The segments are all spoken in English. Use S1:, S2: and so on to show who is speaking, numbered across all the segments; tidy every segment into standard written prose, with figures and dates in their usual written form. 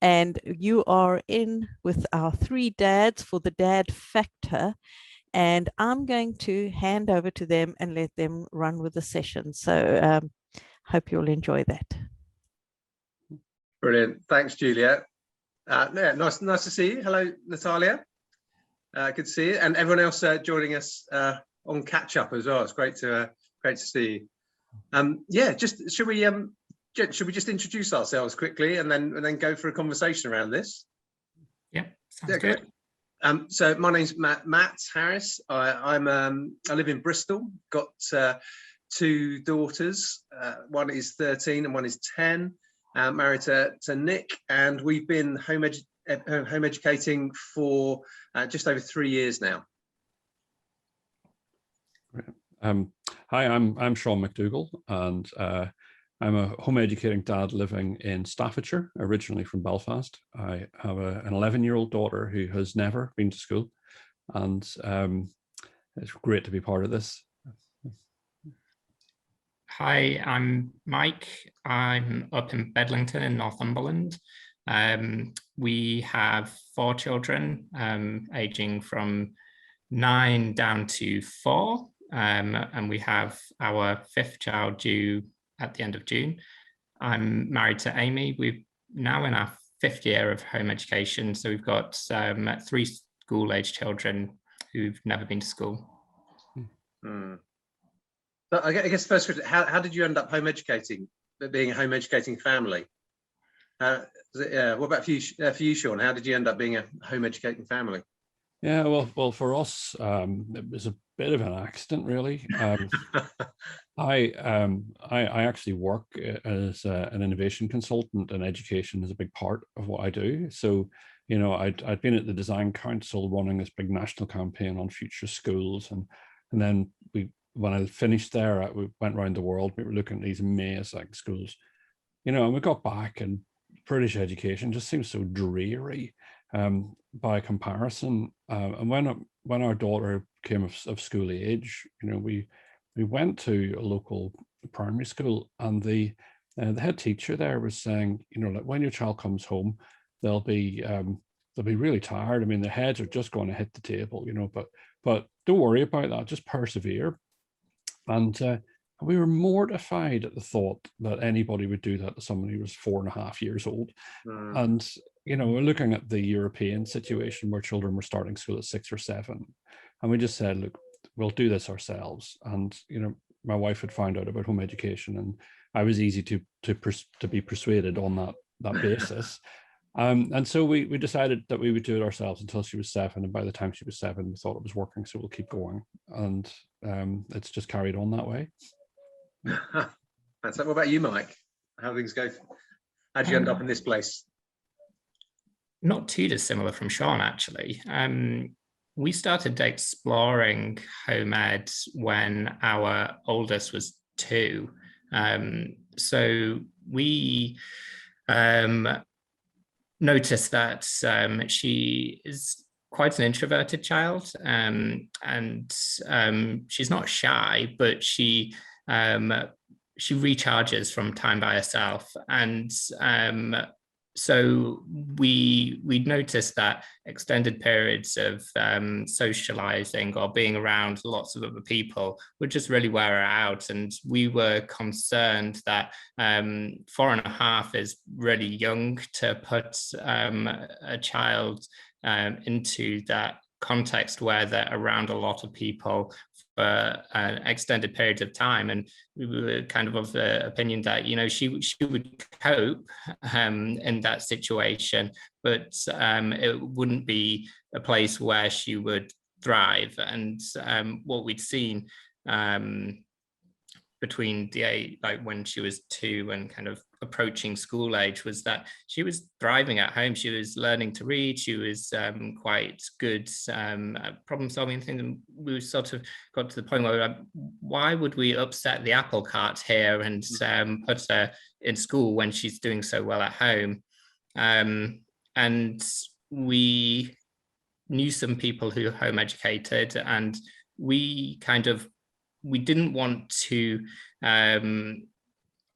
S1: And you are in with our three dads for the Dad Factor. And I'm going to hand over to them and let them run with the session. So hope you'll enjoy that.
S2: Brilliant. Thanks, Julia. Yeah, nice to see you. Hello, Natalia. Good to see you. And everyone else joining us on catch up as well. It's great to see you. Yeah, should we just introduce ourselves quickly and then go for a conversation around this?
S3: Yeah, sounds good.
S2: So my name's Matt Harris. I live in Bristol. Got two daughters. One is 13 and one is 10. Married to Nick, and we've been home educating for just over 3 years now.
S4: Hi, I'm Sean McDougall, and I'm a home educating dad living in Staffordshire, originally from Belfast. I have an 11-year-old daughter who has never been to school, and it's great to be part of this.
S3: Hi, I'm Mike. I'm up in Bedlington in Northumberland. We have 4 children, aging from 9 down to 4, and we have our 5th child due at the end of June. I'm married to Amy. We're now in our 5th year of home education, so we've got 3 school-age children who've never been to school.
S2: So I guess first question, how did you end up home educating, being a home educating family? What about for you, Sean? How did you end up being a home educating family?
S4: Yeah, well, for us, it was a bit of an accident, really. I actually work as an innovation consultant, and education is a big part of what I do. So, you know, I'd been at the Design Council running this big national campaign on future schools, and then when I finished there, we went around the world. We were looking at these amazing schools, you know, and we got back, and British education just seems so dreary by comparison. And when our daughter came of school age, you know, we went to a local primary school, and the head teacher there was saying, you know, like, when your child comes home, they'll be really tired. I mean, their heads are just going to hit the table, you know, but don't worry about that. Just persevere. And we were mortified at the thought that anybody would do that to someone who was 4.5 years old. And, you know, we're looking at the European situation where children were starting school at 6 or 7. And we just said, look, we'll do this ourselves. And, you know, my wife had found out about home education, and I was easy to be persuaded on that basis. And so we decided that we would do it ourselves until she was 7. And by the time she was 7, we thought it was working, so we'll keep going. And it's just carried on that way.
S2: What about you, Mike? How things go? How did you end up in this place?
S3: Not too dissimilar from Sean, actually. We started exploring home ed when our oldest was 2. So we noticed that she is quite an introverted child, and she's not shy, but she recharges from time by herself. And so we noticed that extended periods of socializing or being around lots of other people would just really wear her out. And we were concerned that 4.5 is really young to put a child into that context where they're around a lot of people for an extended period of time. And we were kind of the opinion that, you know, she would cope in that situation, but it wouldn't be a place where she would thrive. And what we'd seen between like when she was 2 and kind of approaching school age was that she was thriving at home. She was learning to read. She was quite good at problem solving things. And we sort of got to the point where we were like, why would we upset the apple cart here and put her in school when she's doing so well at home? And we knew some people who home educated, and we didn't want to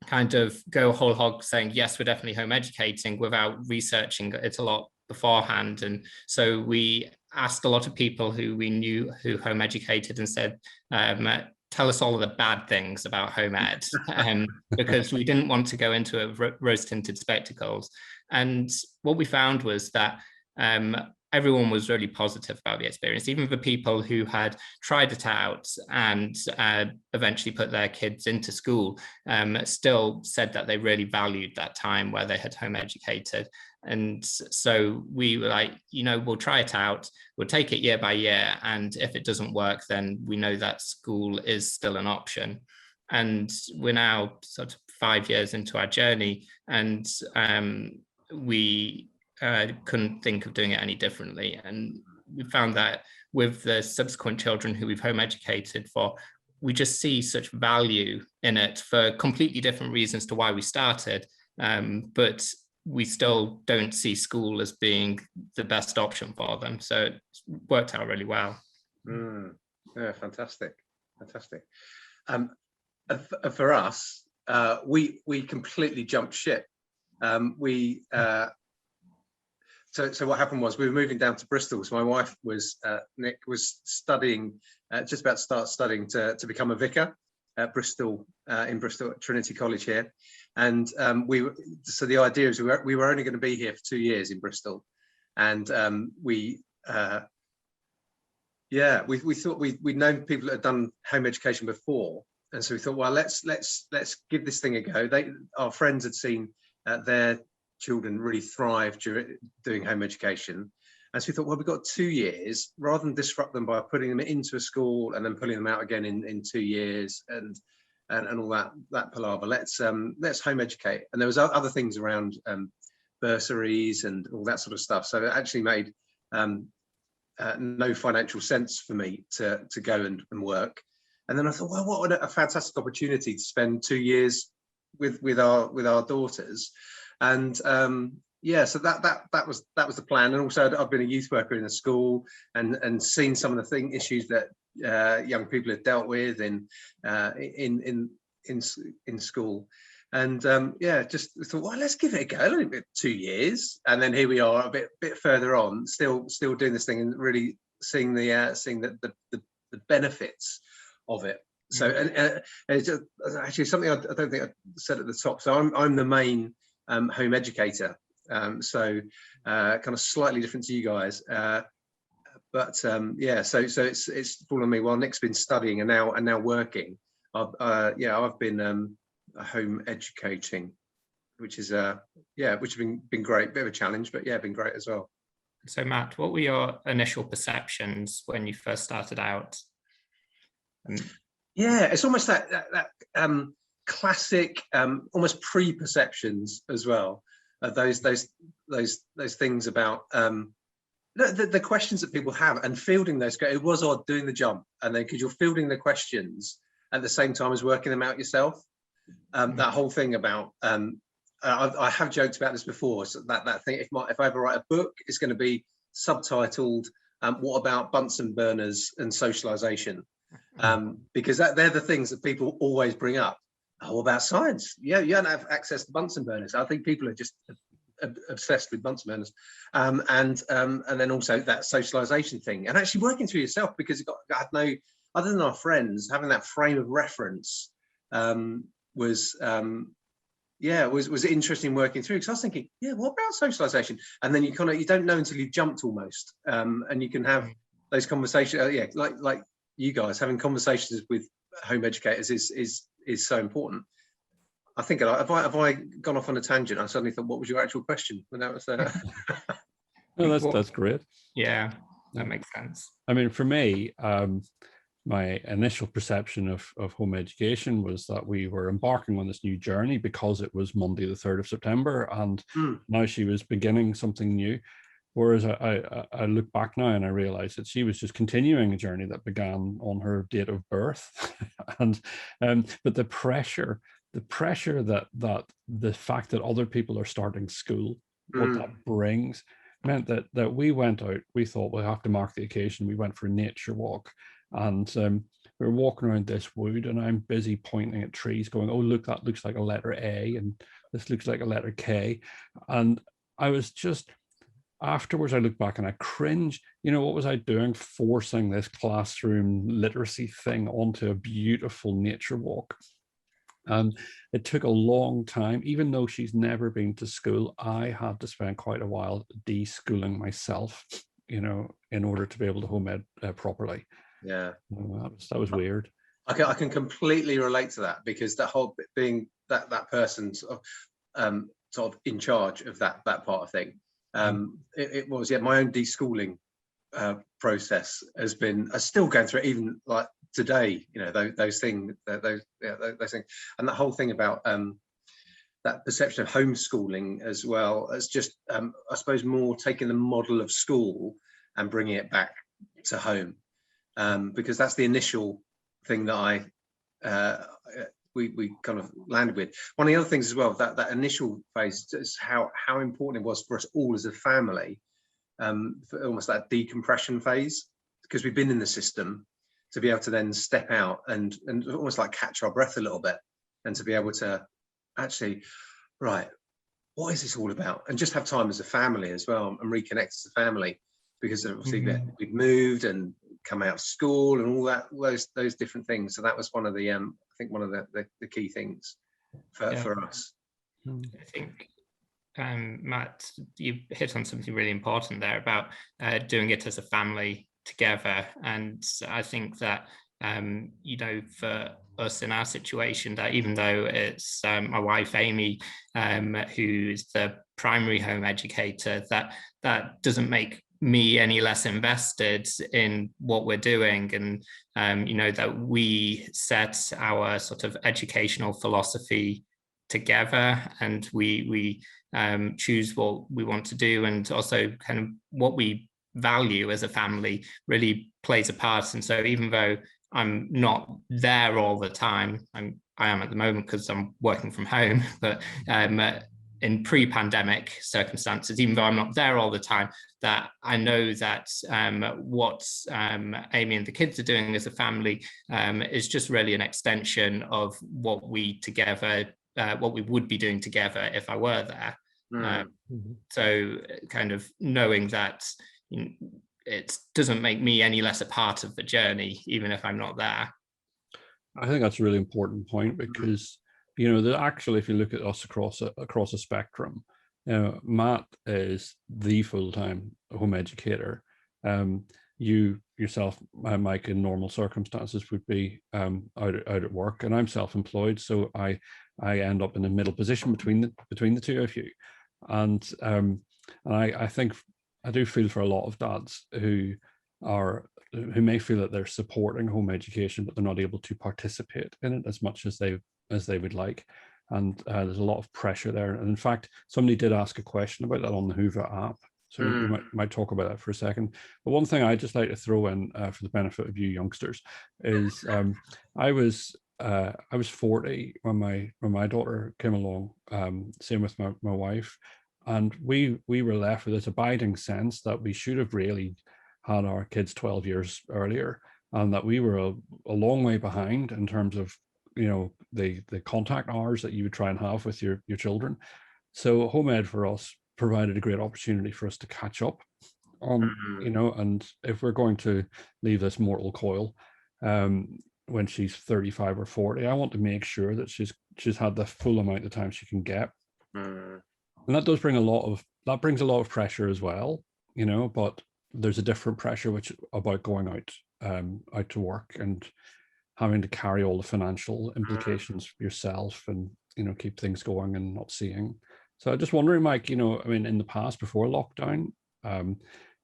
S3: kind of go whole hog saying, yes, we're definitely home educating without researching it a lot beforehand. And so we asked a lot of people who we knew who home educated and said, tell us all of the bad things about home ed, because we didn't want to go into it rose-tinted spectacles. And what we found was that everyone was really positive about the experience. Even the people who had tried it out and eventually put their kids into school still said that they really valued that time where they had home educated. And so we were like, we'll try it out, we'll take it year by year, and if it doesn't work, then we know that school is still an option. And we're now sort of 5 years into our journey, and we couldn't think of doing it any differently. And we found that with the subsequent children who we've home educated for, we just see such value in it for completely different reasons to why we started. But we still don't see school as being the best option for them. So it worked out really well.
S2: Yeah, fantastic. For us, we completely jumped ship. So what happened was we were moving down to Bristol. So my wife was, Nick, was studying, just about to start studying to become a vicar at Bristol, in Bristol at Trinity College here. And so the idea is we were only going to be here for 2 years in Bristol. And we thought we'd known people that had done home education before. And so we thought, well, let's give this thing a go. Our friends had seen their children really thrive during doing home education. And so we thought, well, we've got 2 years, rather than disrupt them by putting them into a school and then pulling them out again in 2 years and all that palaver. Let's home educate. And there was other things around bursaries and all that sort of stuff. So it actually made no financial sense for me to go and work. And then I thought, well, what a fantastic opportunity to spend 2 years with our daughters. And so that was the plan. And also I've been a youth worker in a school and seen some of the issues that young people have dealt with in school. And just thought, well, let's give it a go. Only been 2 years, and then here we are, a bit further on, still doing this thing and really seeing the benefits of it. So and it's actually something I don't think I said at the top. So I'm the main home educator. So kind of slightly different to you guys. So it's fallen on me while Nick's been studying and now working. I've been home educating, which is which has been great. Bit of a challenge, but been great as well.
S3: So Matt, what were your initial perceptions when you first started out?
S2: It's almost that classic, almost preconceptions as well. Those things about the questions that people have and fielding those. It was odd doing the jump, and then because you're fielding the questions at the same time as working them out yourself. That whole thing about I have joked about this before. So that thing, if I ever write a book, it's going to be subtitled "What about Bunsen burners and socialization?" Because they're the things that people always bring up. Oh, about science? You don't have access to Bunsen burners. I think people are just obsessed with Bunsen burners, and then also that socialization thing, and actually working through yourself, because I had no other than our friends, having that frame of reference was interesting working through, because I was thinking, what about socialization? And then you don't know until you've jumped almost, and you can have those conversations. Like you guys having conversations with home educators is so important. I think have I gone off on a tangent? I suddenly thought, what was your actual question? When that was
S4: No, that's great.
S3: Yeah, that makes sense.
S4: I mean, for me, my initial perception of home education was that we were embarking on this new journey because it was Monday the 3rd of September, and now she was beginning something new. Whereas I look back now and I realize that she was just continuing a journey that began on her date of birth. And but the pressure that the fact that other people are starting school, what that brings, meant that we went out. We thought we'll have to mark the occasion. We went for a nature walk, and we were walking around this wood, and I'm busy pointing at trees going, oh, look, that looks like a letter A, and this looks like a letter K. And I was just, afterwards I look back and I cringe. What was I doing, forcing this classroom literacy thing onto a beautiful nature walk? And it took a long time. Even though she's never been to school, I had to spend quite a while de-schooling myself, in order to be able to home ed properly.
S2: Yeah,
S4: that was weird.
S2: I can completely relate to that, because that whole being that person sort of in charge of that part of thing. It was, yeah, my own de-schooling process has been, still going through it even like today, those things, those things, and that whole thing about that perception of homeschooling as well as just, I suppose, more taking the model of school and bringing it back to home, because that's the initial thing that we kind of landed with. One of the other things as well, that initial phase is how important it was for us all as a family, for almost that decompression phase, because we've been in the system, to be able to then step out and almost like catch our breath a little bit, and to be able to actually, right, what is this all about? And just have time as a family as well, and reconnect as a family, because obviously we've moved and come out of school and all that, those different things. So that was one of the, I think one of the key things for us.
S3: I think, Matt, you hit on something really important there about doing it as a family together. And I think that, for us in our situation, that even though it's my wife, Amy, who's the primary home educator, that doesn't make me any less invested in what we're doing. And, that we set our sort of educational philosophy together, and we choose what we want to do, and also kind of what we value as a family really plays a part. And so even though I'm not there all the time, I am at the moment because I'm working from home, but in pre-pandemic circumstances, even though I'm not there all the time, that I know that what Amy and the kids are doing as a family is just really an extension of what we would be doing together if I were there. So kind of knowing that it doesn't make me any less a part of the journey, even if I'm not there.
S4: I think that's a really important point, because that actually, if you look at us across a spectrum, Matt is the full-time home educator. You yourself, Mike, in normal circumstances would be out at work, and I'm self-employed, so I end up in the middle position between the two of you. And I think I do feel for a lot of dads who may feel that they're supporting home education, but they're not able to participate in it as much as they would like. And there's a lot of pressure there. And in fact, somebody did ask a question about that on the Whova app. So we might talk about that for a second. But one thing I'd just like to throw in for the benefit of you youngsters is I was 40 when my daughter came along, same with my wife. And we were left with this abiding sense that we should have really had our kids 12 years earlier, and that we were a long way behind in terms of the contact hours that you would try and have with your children. So home ed for us provided a great opportunity for us to catch up on, and if we're going to leave this mortal coil when she's 35 or 40, I want to make sure that she's had the full amount of time she can get. And that does bring a lot of pressure as well, but there's a different pressure about going out to work and having to carry all the financial implications for yourself, and keep things going and not seeing. So I'm just wondering, Mike, in the past, before lockdown,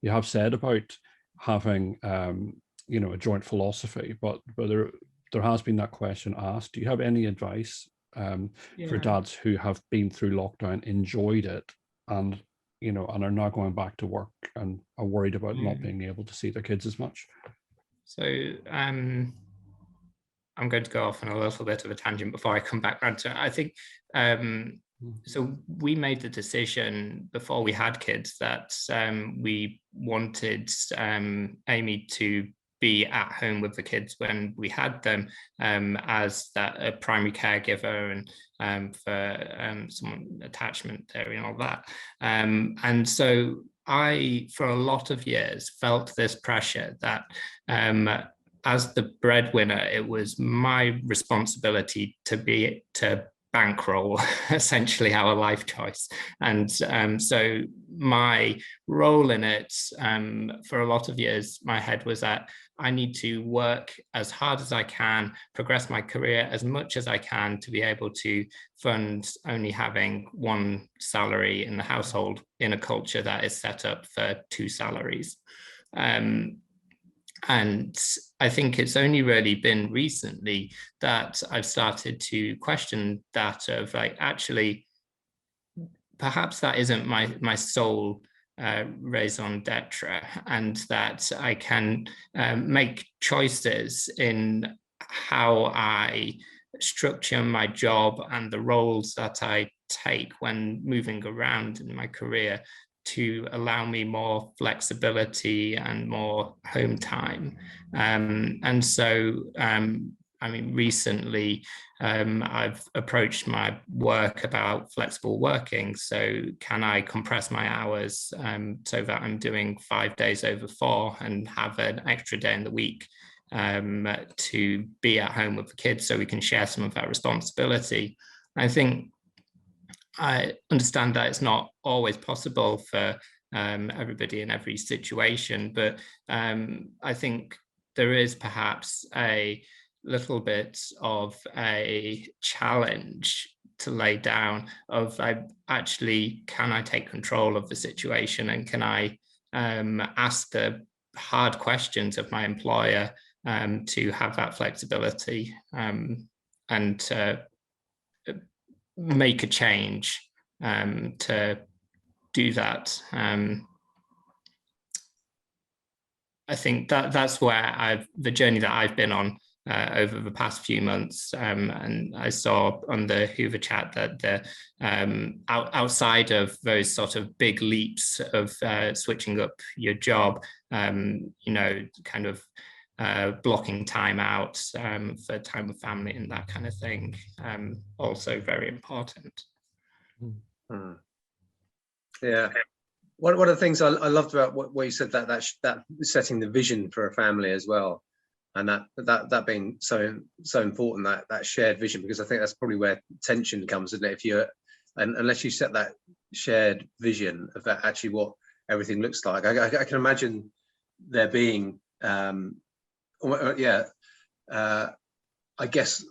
S4: you have said about having a joint philosophy, but there has been that question asked. Do you have any advice for dads who have been through lockdown, enjoyed it, and and are now going back to work and are worried about not being able to see their kids as much?
S3: So I'm going to go off on a little bit of a tangent before I come back around to it. I think so we made the decision before we had kids that we wanted Amy to be at home with the kids when we had them, as that a primary caregiver and for some attachment there and all that. And so I, for a lot of years, felt this pressure that as the breadwinner, it was my responsibility to bankroll essentially our life choice. And so my role in it, for a lot of years, my head was that I need to work as hard as I can, progress my career as much as I can to be able to fund only having one salary in the household in a culture that is set up for 2 salaries. And I think it's only really been recently that I've started to question that of like, actually, perhaps that isn't my sole raison d'etre, and that I can make choices in how I structure my job and the roles that I take when moving around in my career to allow me more flexibility and more home time. And so, I mean, recently, I've approached my work about flexible working. So can I compress my hours so that I'm doing 5 days over 4 and have an extra day in the week to be at home with the kids so we can share some of that responsibility? I think I understand that it's not always possible for everybody in every situation, but I think there is perhaps a little bit of a challenge to lay down of actually, can I take control of the situation, and can I ask the hard questions of my employer to have that flexibility and to make a change to do that. I think that's where the journey that I've been on over the past few months, and I saw on the Hoover chat that the outside of those sort of big leaps of switching up your job, you know, kind of blocking time out for time with family and that kind of thing, also very important.
S2: Yeah. One of the things I loved about what you said, that setting the vision for a family as well, and that being so important, that shared vision, because I think that's probably where tension comes, isn't it? If unless you set that shared vision of that, actually what everything looks like. I can imagine there being I guess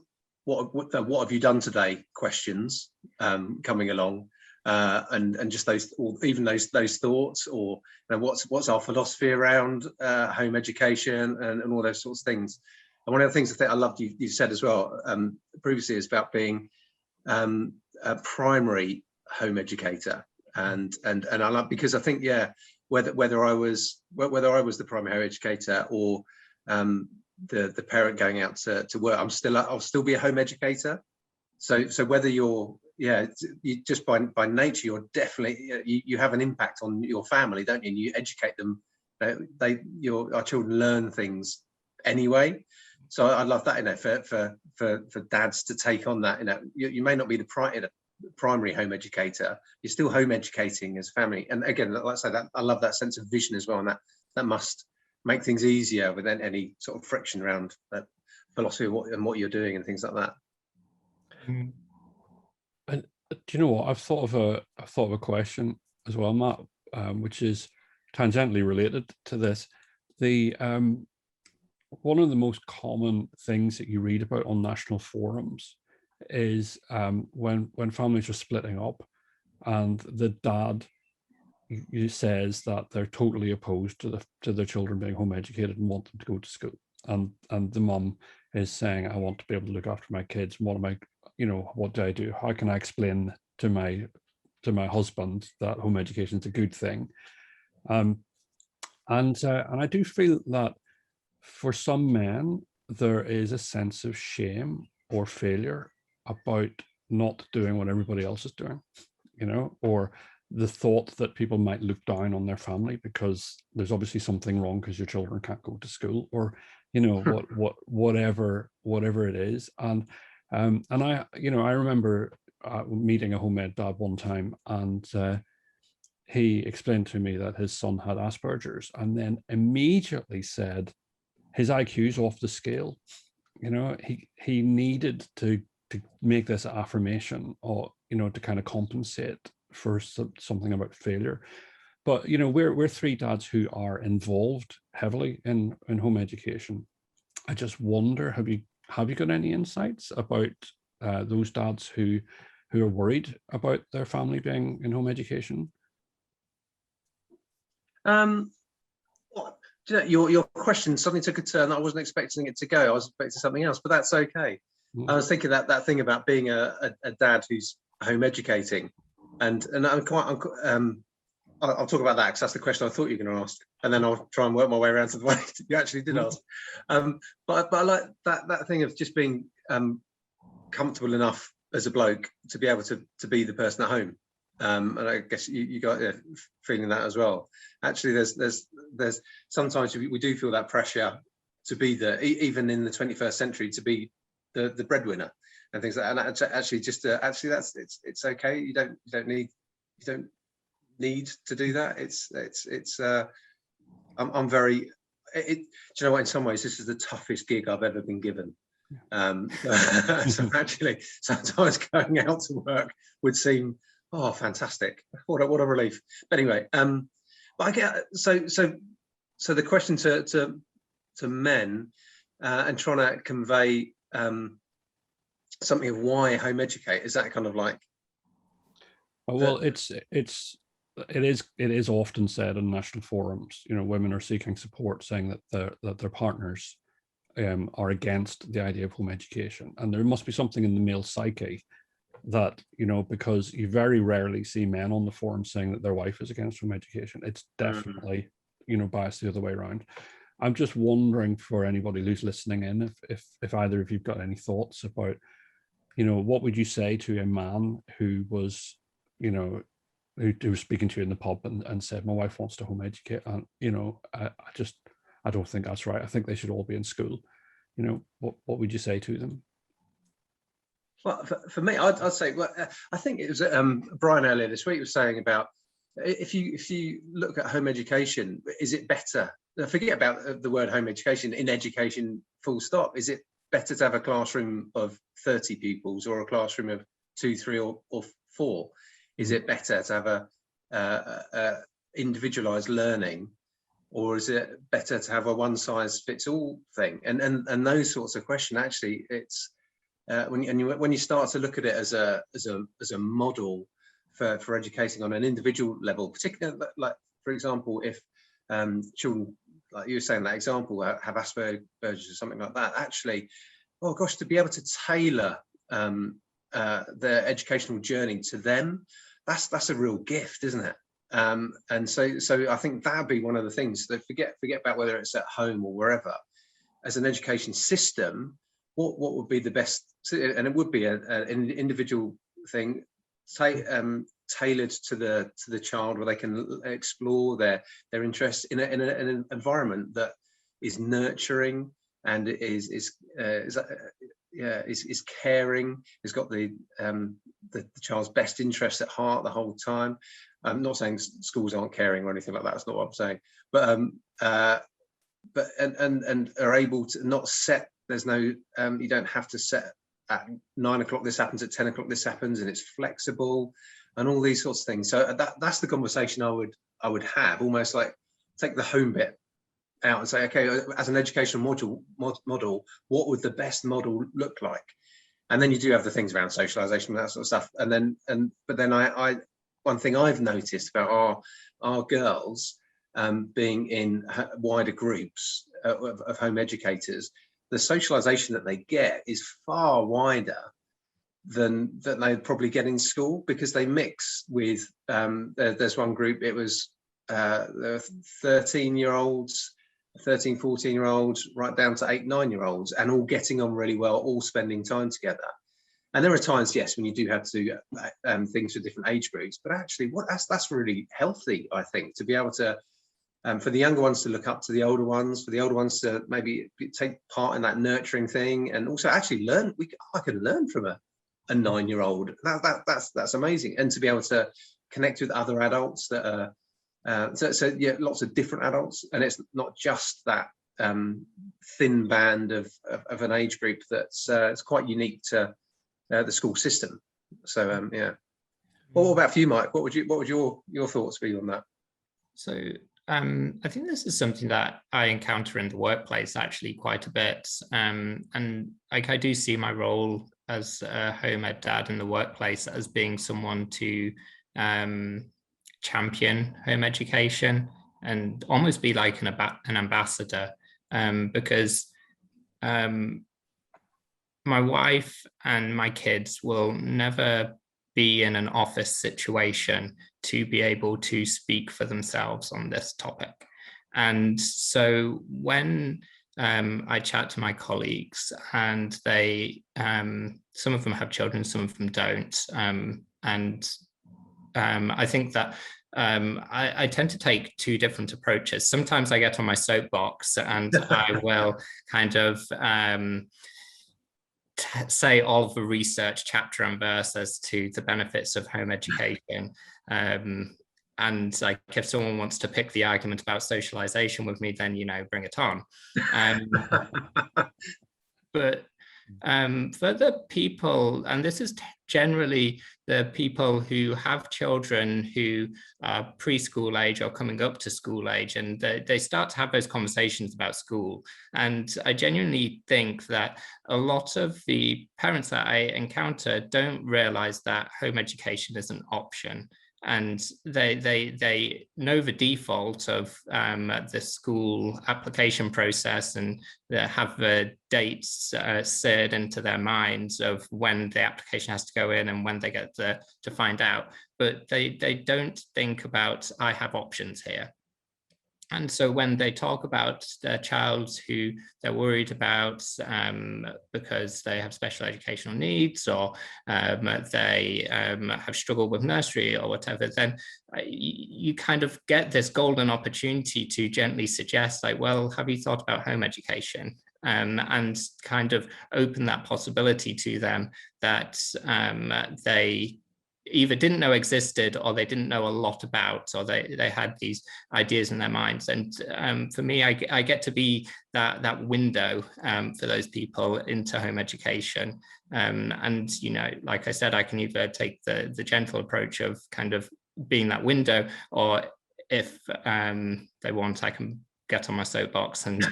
S2: what have you done today questions coming along, and just those, or even those thoughts, or you know, what's our philosophy around home education and all those sorts of things. And one of the things I think I loved you said as well previously is about being a primary home educator, and I love, because I think, yeah, whether I was the primary home educator or the parent going out to work, I'll still be a home educator. So whether you're, yeah, you just by nature, you're definitely, you have an impact on your family, don't you? And you educate them. Our children learn things anyway. So I love that, you know, for dads to take on that. You know, you may not be the primary home educator, you're still home educating as family. And again, like I say, that I love that sense of vision as well, and that must make things easier without any sort of friction around that philosophy and what you're doing and things like that.
S4: And do you know what, I've thought of a question as well, Matt, which is tangentially related to this. The one of the most common things that you read about on national forums is when families are splitting up and the dad says that they're totally opposed to their children being home educated and want them to go to school, and the mum is saying, I want to be able to look after my kids. What do I do? How can I explain to my husband that home education is a good thing? And I do feel that for some men there is a sense of shame or failure about not doing what everybody else is doing, you know, or the thought that people might look down on their family because there's obviously something wrong because your children can't go to school, or whatever it is. And I remember meeting a homemade dad one time, and he explained to me that his son had Asperger's, and then immediately said his IQ's off the scale. He needed to make this affirmation, or to kind of compensate for something about failure. But we're three dads who are involved heavily in home education. I just wonder, have you got any insights about those dads who are worried about their family being in home education?
S2: Your question suddenly took a turn. I wasn't expecting it to go. I was expecting something else, but that's okay. I was thinking that thing about being a dad who's home educating, and I'll talk about that because that's the question I thought you were going to ask, and then I'll try and work my way around to the one you actually did ask. But I like that thing of just being comfortable enough as a bloke to be able to be the person at home. And I guess you got feeling that as well. Actually, there's sometimes we do feel that pressure to be even in the 21st century, to be the breadwinner and things like that. And actually, it's okay. You don't need to do that. I'm very. Do you know what? In some ways, this is the toughest gig I've ever been given. So actually, sometimes going out to work would seem, oh, fantastic! What a relief. But anyway, but I get so the question to men and trying to convey something of why home educate, is that kind of like?
S4: Well, it is often said in national forums. Women are seeking support, saying that their partners are against the idea of home education, and there must be something in the male psyche that, because you very rarely see men on the forum saying that their wife is against home education. It's definitely biased the other way around. I'm just wondering, for anybody who's listening in, if either of you've got any thoughts about, what would you say to a man who was, who was speaking to you in the pub and said, my wife wants to home educate, and I don't think that's right. I think they should all be in school. What would you say to them?
S2: Well, for me, I'd say, well, I think it was Brian earlier this week was saying about, if you look at home education, is it better? Forget about the word home education, in education, full stop. Is it better to have a classroom of 30 pupils or a classroom of 2, 3, or 4? Is it better to have a individualized learning, or is it better to have a one-size-fits-all thing? And those sorts of questions, actually, it's when you start to look at it as a model for educating on an individual level, particularly, like, for example, if children, like you were saying, that example, have Asperger's or something like that, actually, oh gosh, to be able to tailor their educational journey to them, that's a real gift, isn't it? And so I think that'd be one of the things that forget about whether it's at home or wherever. As an education system, what would be the best? And it would be an individual thing, tailored to the child, where they can explore their interests in an environment that is nurturing and is caring, has got the child's best interest at heart the whole time. I'm not saying schools aren't caring or anything like that. That's not what I'm saying. But are able to not set. There's no. You don't have to set at 9 o'clock. This happens at 10 o'clock. This happens, and it's flexible, and all these sorts of things. So that's the conversation I would have. Almost like take the home bit out and say, okay, as an educational model, what would the best model look like? And then you do have the things around socialization and that sort of stuff. But then I one thing I've noticed about our girls being in wider groups of home educators, the socialization that they get is far wider than they probably get in school, because they mix with, there's one group, it was there were 13-year-olds, 13, 14-year-olds, right down to 8, 9-year-olds, and all getting on really well, all spending time together. And there are times, yes, when you do have to things for different age groups, but actually that's really healthy, I think, to be able to, for the younger ones to look up to the older ones, for the older ones to maybe take part in that nurturing thing, and also actually learn. I can learn from a 9-year-old. That's amazing, and to be able to connect with other adults that are so yeah, lots of different adults, and it's not just that thin band of an age group that's it's quite unique to the school system. So yeah. What about for you, Mike? What would your thoughts be on that?
S3: So I think this is something that I encounter in the workplace actually quite a bit, and like I do see my role as a home ed dad in the workplace as being someone to champion home education and almost be like an ambassador, because my wife and my kids will never be in an office situation to be able to speak for themselves on this topic. And so when I chat to my colleagues, and they, some of them have children, some of them don't. And I think that I tend to take two different approaches. Sometimes I get on my soapbox and I will kind of say all of the research chapter and verse as to the benefits of home education. And like, if someone wants to pick the argument about socialization with me, then, bring it on. But for the people, and this is generally the people who have children who are preschool age or coming up to school age, and they start to have those conversations about school. And I genuinely think that a lot of the parents that I encounter don't realize that home education is an option. And they know the default of the school application process, and they have the dates seared into their minds of when the application has to go in and when they get to find out. But they don't think about, I have options here. And so when they talk about their child who they're worried about because they have special educational needs, or they have struggled with nursery or whatever, then you kind of get this golden opportunity to gently suggest, like, well, have you thought about home education? And kind of open that possibility to them that they either didn't know existed, or they didn't know a lot about, or they had these ideas in their minds. And for me, I get to be that window for those people into home education. And, like I said, I can either take the gentle approach of kind of being that window, or if they want, I can get on my soapbox and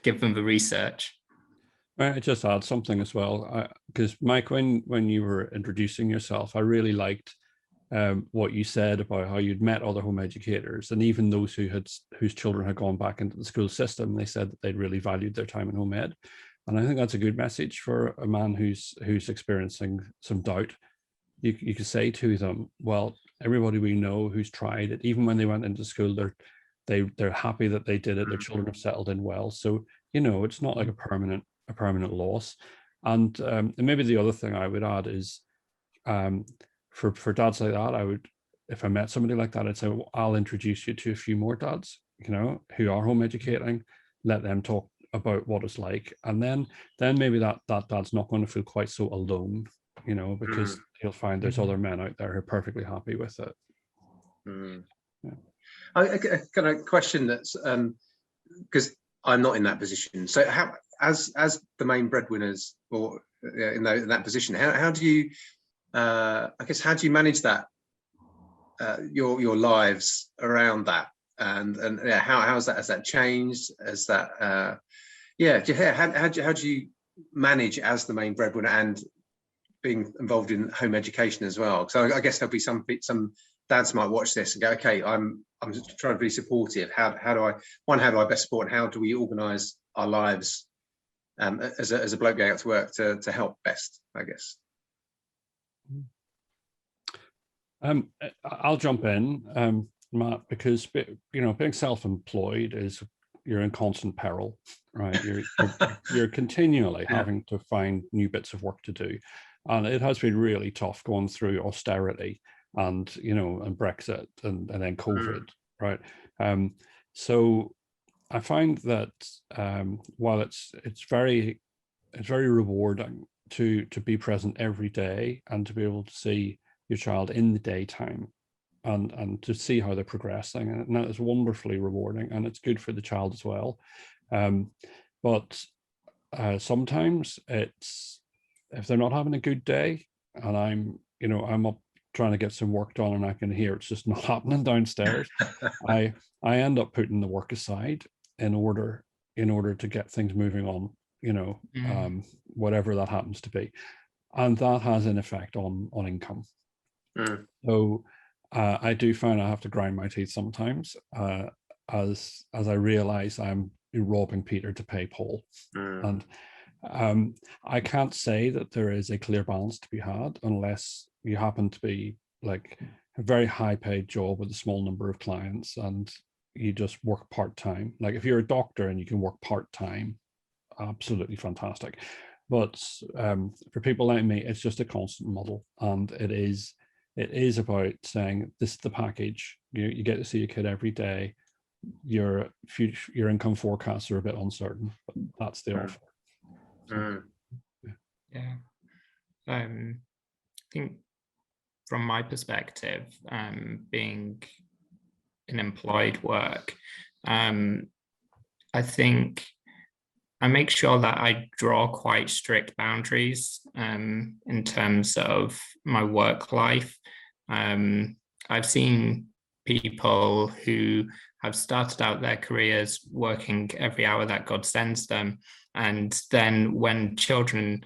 S3: give them the research.
S4: I just add something as well, because Mike, when you were introducing yourself, I really liked what you said about how you'd met other home educators, and even those whose children had gone back into the school system. They said that they'd really valued their time in home ed, and I think that's a good message for a man who's experiencing some doubt. You could say to them, well, everybody we know who's tried it, even when they went into school, they're happy that they did it. Their children have settled in well, so it's not like a permanent loss. And maybe the other thing I would add is, for dads like that, I would, if I met somebody like that, I'd say, well, I'll introduce you to a few more dads, who are home educating. Let them talk about what it's like, and then maybe that dad's not going to feel quite so alone, because he'll find there's other men out there who are perfectly happy with it.
S2: Yeah. I got a question that's because I'm not in that position. So how, as the main breadwinners, or in that position, how do you, I guess, how do you manage that, your lives around that, and how has that changed? Has that, how do you manage as the main breadwinner and being involved in home education as well? So I guess there'll be some dads might watch this and go, okay, I'm just trying to be supportive. How do I best support, and how do we organise our lives as a bloke going out to work to help best, I guess?
S4: I'll jump in, Matt, because being self-employed is you're in constant peril, right? You're continually having to find new bits of work to do, and it has been really tough going through austerity and and Brexit and then COVID, right? So I find that while it's very rewarding to be present every day and to be able to see your child in the daytime and to see how they're progressing, and that is wonderfully rewarding, and it's good for the child as well. But sometimes it's, if they're not having a good day and I'm up trying to get some work done and I can hear it's just not happening downstairs, I end up putting the work aside in order to get things moving on, whatever that happens to be, and that has an effect on income. So I do find I have to grind my teeth sometimes as I realize I'm robbing Peter to pay Paul. And I can't say that there is a clear balance to be had unless you happen to be like a very high paid job with a small number of clients and you just work part-time. Like if you're a doctor and you can work part-time, absolutely fantastic. But for people like me, it's just a constant model, and it is about saying this is the package. You get to see a kid every day. Your income forecasts are a bit uncertain, but that's the offer. So,
S3: yeah. I think from my perspective, being in employed work, I think I make sure that I draw quite strict boundaries in terms of my work life. I've seen people who have started out their careers working every hour that God sends them, and then when children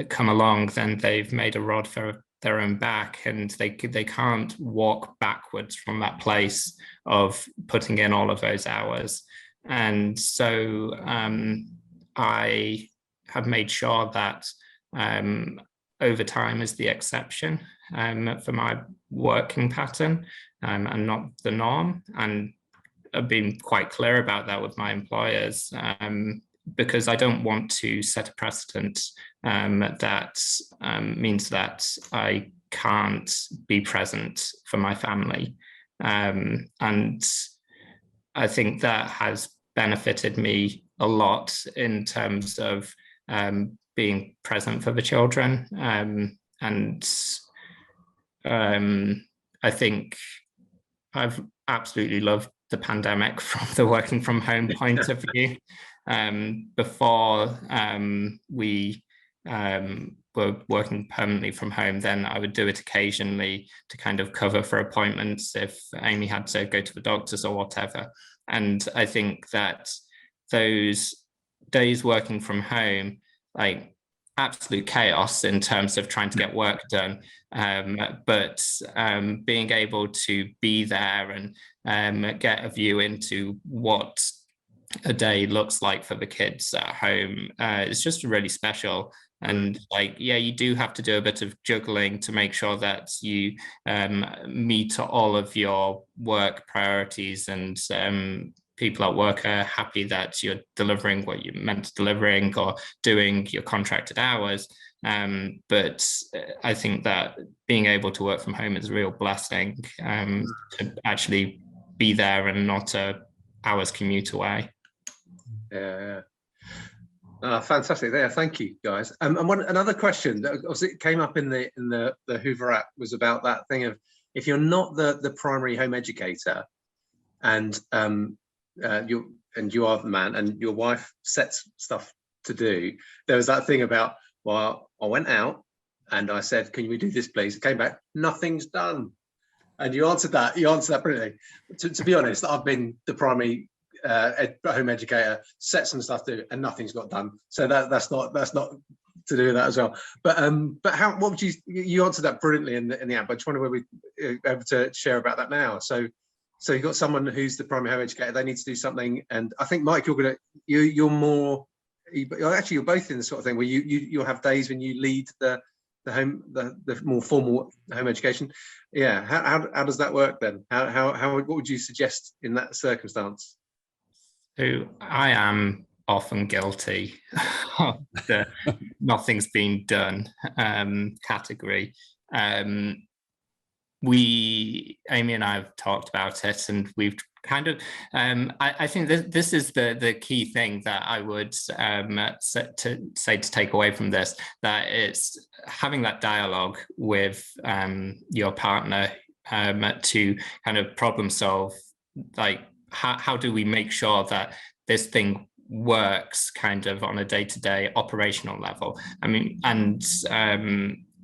S3: come along, then they've made a rod for their own back, and they can't walk backwards from that place of putting in all of those hours. And so I have made sure that overtime is the exception for my working pattern and not the norm. And I've been quite clear about that with my employers, because I don't want to set a precedent that means that I can't be present for my family. And I think that has benefited me a lot in terms of being present for the children. And I think I've absolutely loved the pandemic from the working from home point of view. Before we were working permanently from home, then I would do it occasionally to kind of cover for appointments if Amy had to go to the doctors or whatever. And I think that those days working from home, like absolute chaos in terms of trying to get work done, but being able to be there and get a view into what a day looks like for the kids at home is just really special. And like, yeah, you do have to do a bit of juggling to make sure that you meet all of your work priorities, and people at work are happy that you're delivering what you're meant to delivering or doing your contracted hours. But I think that being able to work from home is a real blessing, to actually be there and not a hour's commute away.
S2: Yeah. Fantastic there. Thank you, guys. And another question that obviously came up in the Hoover app was about that thing of, if you're not the primary home educator and you are the man and your wife sets stuff to do, there was that thing about, well, I went out and I said, can we do this please? It came back, nothing's done. And you answered that brilliantly. To be honest, I've been the primary home educator, set some stuff to do, and nothing's got done. So that's not to do with that as well. But what would you answered that brilliantly in the app. I just wonder whether we're able to share about that now. So you've got someone who's the primary home educator, they need to do something, and I think Mike, you're more, actually you're both in the sort of thing where you'll have days when you lead the more formal home education. Yeah, how does that work then? How what would you suggest in that circumstance?
S3: So I am often guilty of the nothing's been done category. Amy and I have talked about it, and we've kind of, I think this is the key thing that I would say to take away from this, that it's having that dialogue with your partner to kind of problem solve, like how do we make sure that this thing works kind of on a day-to-day operational level. I mean, and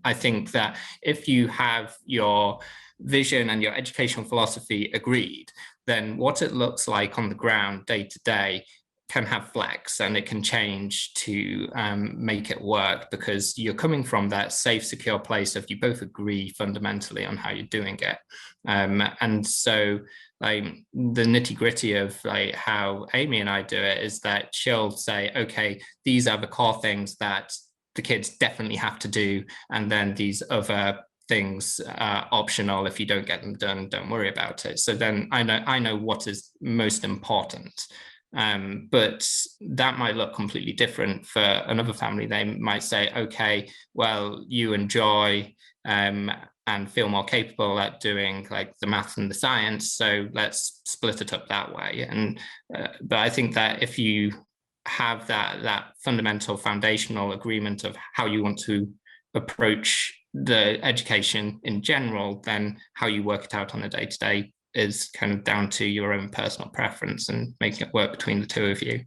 S3: I think that if you have your vision and your educational philosophy agreed, then what it looks like on the ground day to day can have flex, and it can change to make it work, because you're coming from that safe, secure place of you both agree fundamentally on how you're doing it. And so like the nitty gritty of like how Amy and I do it is that she'll say, okay, these are the core things that the kids definitely have to do, and then these other things are optional. If you don't get them done, don't worry about it. So then I know what is most important. But that might look completely different for another family. They might say, okay, well, you enjoy and feel more capable at doing like the math and the science, so let's split it up that way. And but I think that if you have that fundamental foundational agreement of how you want to approach the education in general, then how you work it out on a day-to-day is kind of down to your own personal preference and making it work between the two of you.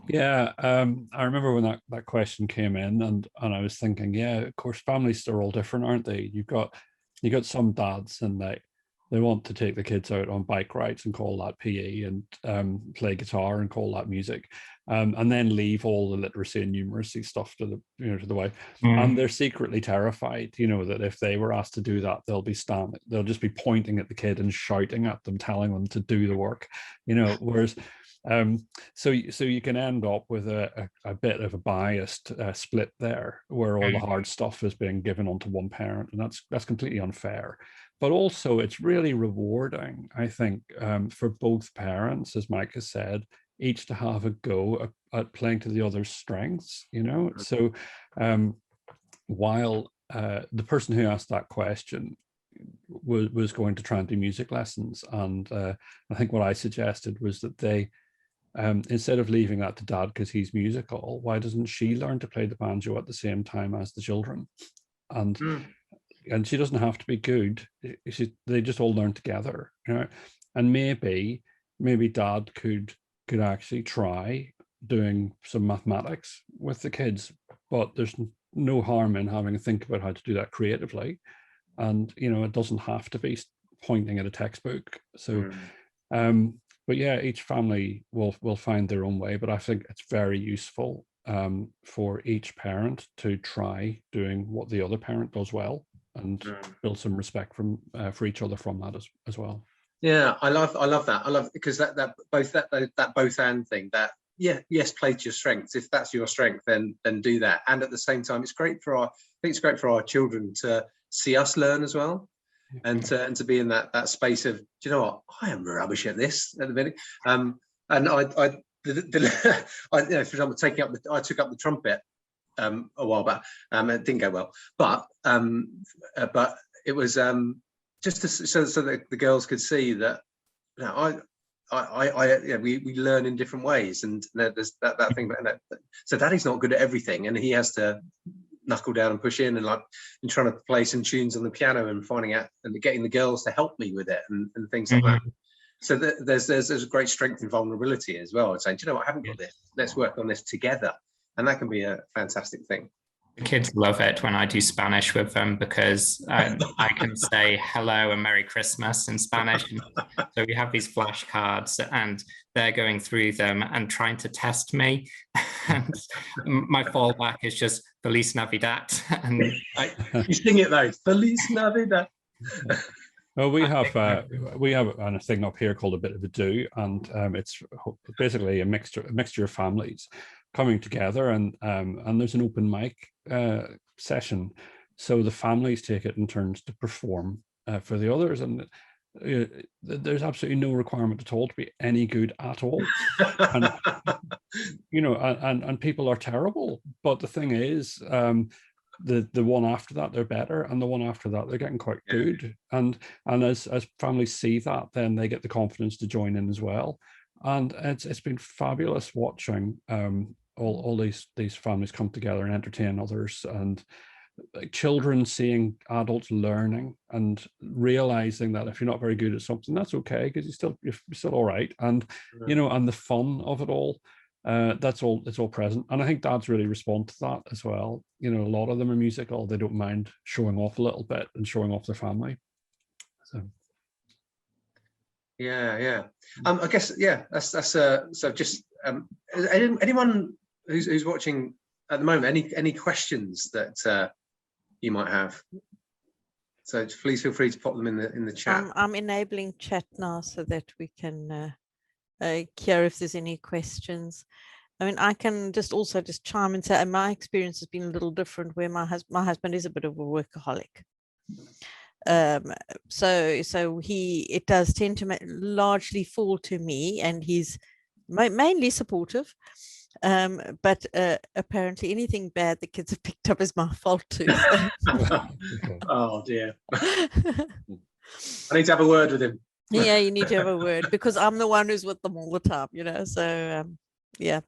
S4: Yeah, I remember when that question came in, and I was thinking, yeah, of course, families are all different, aren't they? You got some dads, and they want to take the kids out on bike rides and call that PE, and play guitar and call that music, and then leave all the literacy and numeracy stuff to the way. And they're secretly terrified, that if they were asked to do that, they'll just be pointing at the kid and shouting at them, telling them to do the work, whereas so you can end up with a bit of a biased split there, where all the hard stuff is being given onto one parent, and that's completely unfair. But also it's really rewarding, I think, for both parents, as Mike has said, each to have a go at playing to the other's strengths, So while the person who asked that question was going to try and do music lessons, and I think what I suggested was that they, instead of leaving that to dad because he's musical, why doesn't she learn to play the banjo at the same time as the children? And she doesn't have to be good. They just all learn together, And maybe dad could actually try doing some mathematics with the kids, but there's no harm in having to think about how to do that creatively. And it doesn't have to be pointing at a textbook. So but yeah, each family will find their own way, but I think it's very useful for each parent to try doing what the other parent does well, and build some respect for each other from that as well. Yeah,
S2: I love that. I love, because that both and thing, that yes, play to your strengths. If that's your strength, then do that. And at the same time, it's great for our children to see us learn as well. And to be in that space of, do you know what, I am rubbish at this at the minute. And for example, I took up the trumpet a while back. It didn't go well, but it was just so that the girls could see that we learn in different ways, and there's that thing. So Daddy's not good at everything, and he has to knuckle down and push in, and trying to play some tunes on the piano and finding out and getting the girls to help me with it and things like that. So there's a great strength and vulnerability as well. It's saying, do you know what, I haven't got this. Let's work on this together, and that can be a fantastic thing.
S3: The kids love it when I do Spanish with them, because I can say hello and Merry Christmas in Spanish. So we have these flashcards, and they're going through them and trying to test me. And my fallback is just Feliz Navidad. And
S2: you sing it though, Feliz Navidad.
S4: Well, we have a thing up here called A Bit of a Do, and it's basically a mixture of families coming together, and there's an open mic session, so the families take it in turns to perform for the others, and there's absolutely no requirement at all to be any good at all. And and people are terrible, but the thing is, the one after that they're better, and the one after that they're getting quite good. And as families see that, then they get the confidence to join in as well. And it's been fabulous watching all these families come together and entertain others, and children seeing adults learning and realizing that if you're not very good at something, that's okay, because you're still all right. And and the fun of it all, it's all present. And I think dads really respond to that as well. A lot of them are musical, they don't mind showing off a little bit and showing off their family. So
S2: yeah. I guess that's so just anyone who's watching at the moment, any questions that you might have, so please feel free to pop them in the chat.
S1: I'm enabling chat now so that we can hear if there's any questions. I mean, I can just chime and say my experience has been a little different, where my husband is a bit of a workaholic. So it does tend to largely fall to me, and he's mainly supportive. But apparently anything bad the kids have picked up is my fault too.
S2: Oh dear. I need to have a word with him.
S1: Yeah, you need to have a word, because I'm the one who's with them all the time, so yeah.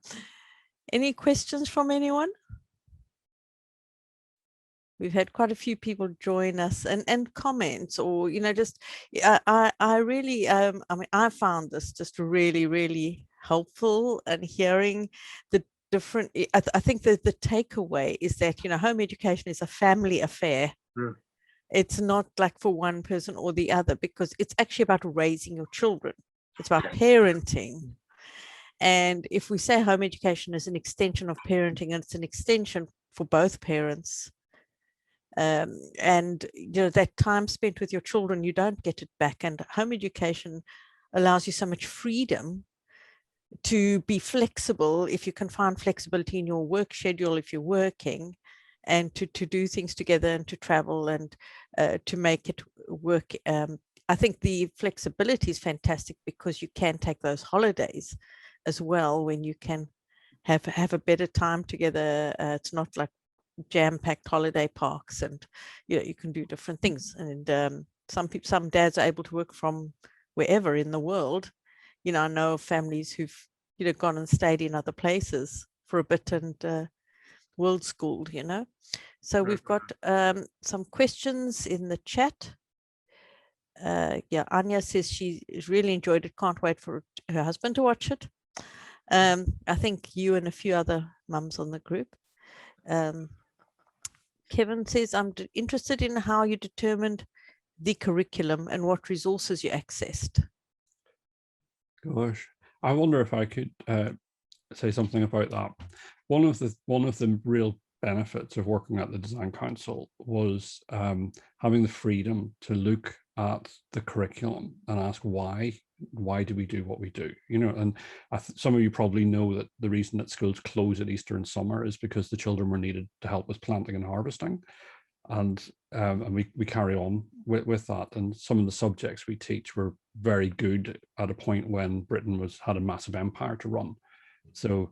S1: Any questions from anyone? We've had quite a few people join us and comments, or just I really I mean, I found this just really, really helpful, and hearing the different, I think that the takeaway is that home education is a family affair. It's not like for one person or the other, because it's actually about raising your children. It's about parenting. And if we say home education is an extension of parenting, and it's an extension for both parents, and that time spent with your children, you don't get it back. And home education allows you so much freedom to be flexible, if you can find flexibility in your work schedule if you're working, and to do things together, and to travel, and to make it work. I think the flexibility is fantastic, because you can take those holidays as well, when you can have a better time together. It's not like jam-packed holiday parks, and you can do different things. And some dads are able to work from wherever in the world. I know of families who've gone and stayed in other places for a bit, and world schooled. So we've got some questions in the chat. Anya says she really enjoyed it, can't wait for her husband to watch it. I think you and a few other mums on the group. Kevin says, I'm interested in how you determined the curriculum and what resources you accessed.
S4: Gosh, I wonder if I could say something about that. One of the real benefits of working at the Design Council was having the freedom to look at the curriculum and ask why do we do what we do, and some of you probably know that the reason that schools close at Easter and summer is because the children were needed to help with planting and harvesting, and we carry on with that. And some of the subjects we teach were very good at a point when Britain had a massive empire to run. So,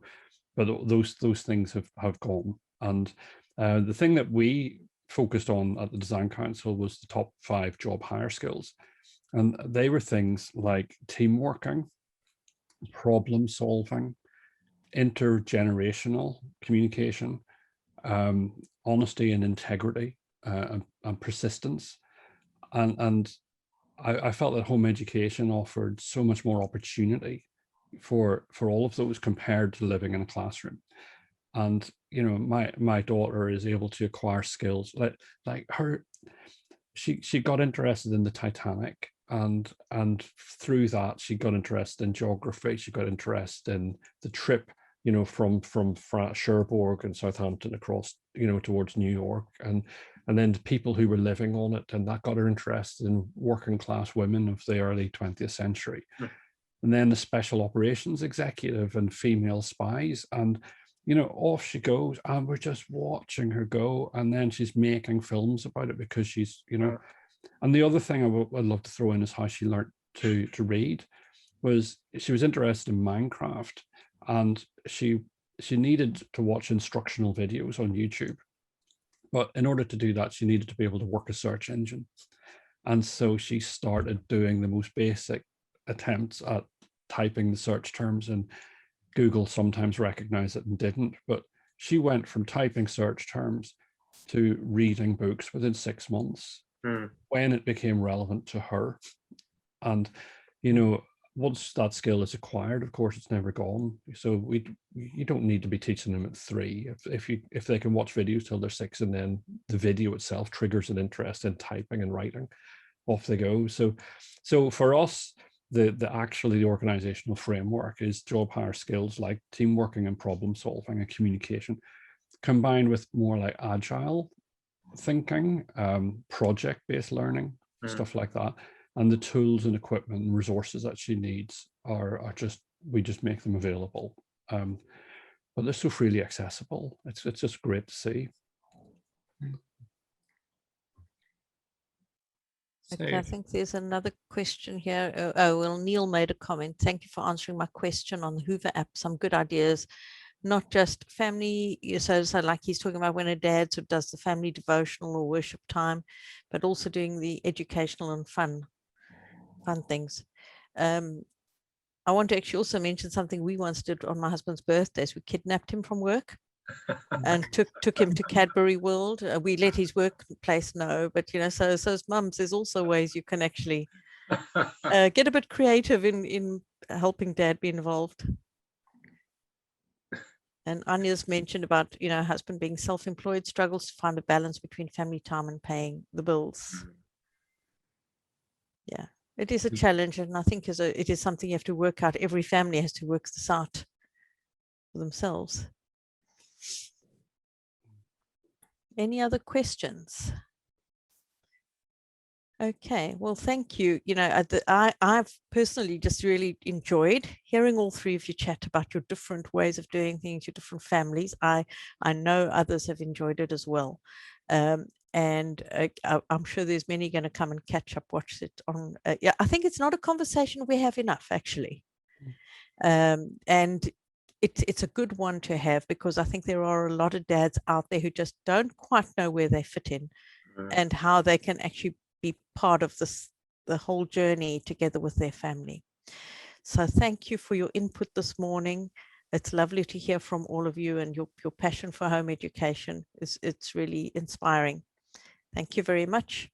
S4: but those things have gone. And the thing that we focused on at the Design Council was the top 5 job hire skills. And they were things like team working, problem solving, intergenerational communication, honesty and integrity, and persistence. And I felt that home education offered so much more opportunity for all of those compared to living in a classroom. And my daughter is able to acquire skills like her. She got interested in the Titanic, and through that she got interested in geography. She got interested in the trip, from Cherbourg and Southampton across, towards New York, and then the people who were living on it, and that got her interested in working class women of the early 20th century. And then the special operations executive and female spies, and off she goes, and we're just watching her go. And then she's making films about it, because she's And the other thing I'd love to throw in is how she learned to read. Was she was interested in Minecraft, and she needed to watch instructional videos on YouTube. But in order to do that, she needed to be able to work a search engine. And so she started doing the most basic attempts at typing the search terms, and Google sometimes recognized it and didn't. But she went from typing search terms to reading books within 6 months when it became relevant to her. And, you know, once that skill is acquired, of course, it's never gone. So you don't need to be teaching them at 3. If they can watch videos till they're 6, and then the video itself triggers an interest in typing and writing, off they go. So for us, the organizational framework is job hire skills like team working and problem solving and communication, combined with more like agile thinking, project-based learning, stuff like that. And the tools and equipment and resources that she needs are just, we just make them available. But they're so freely accessible. It's just great to see.
S1: Okay, I think there's another question here. Well, Neil made a comment. Thank you for answering my question on the Hoover app. Some good ideas, not just family. So like he's talking about when a dad sort of does the family devotional or worship time, but also doing the educational and fun things. I want to actually also mention something we once did on my husband's birthdays. We kidnapped him from work and took him to Cadbury World. We let his workplace know, but you know, so as mums, there's also ways you can actually get a bit creative in helping dad be involved. And Anya's mentioned about, you know, husband being self-employed, struggles to find a balance between family time and paying the bills. Yeah, it is a challenge, and I think it is something you have to work out. Every family has to work this out for themselves. Any other questions? Okay, well, thank you. You know, I've personally just really enjoyed hearing all 3 of you chat about your different ways of doing things, your different families. I know others have enjoyed it as well. And I'm sure there's many going to come and catch up, watch it on. Yeah, I think it's not a conversation we have enough, actually. And it's a good one to have, because I think there are a lot of dads out there who just don't quite know where they fit in and how they can actually be part of the whole journey together with their family. So thank you for your input this morning. It's lovely to hear from all of you, and your passion for home education it's really inspiring. Thank you very much.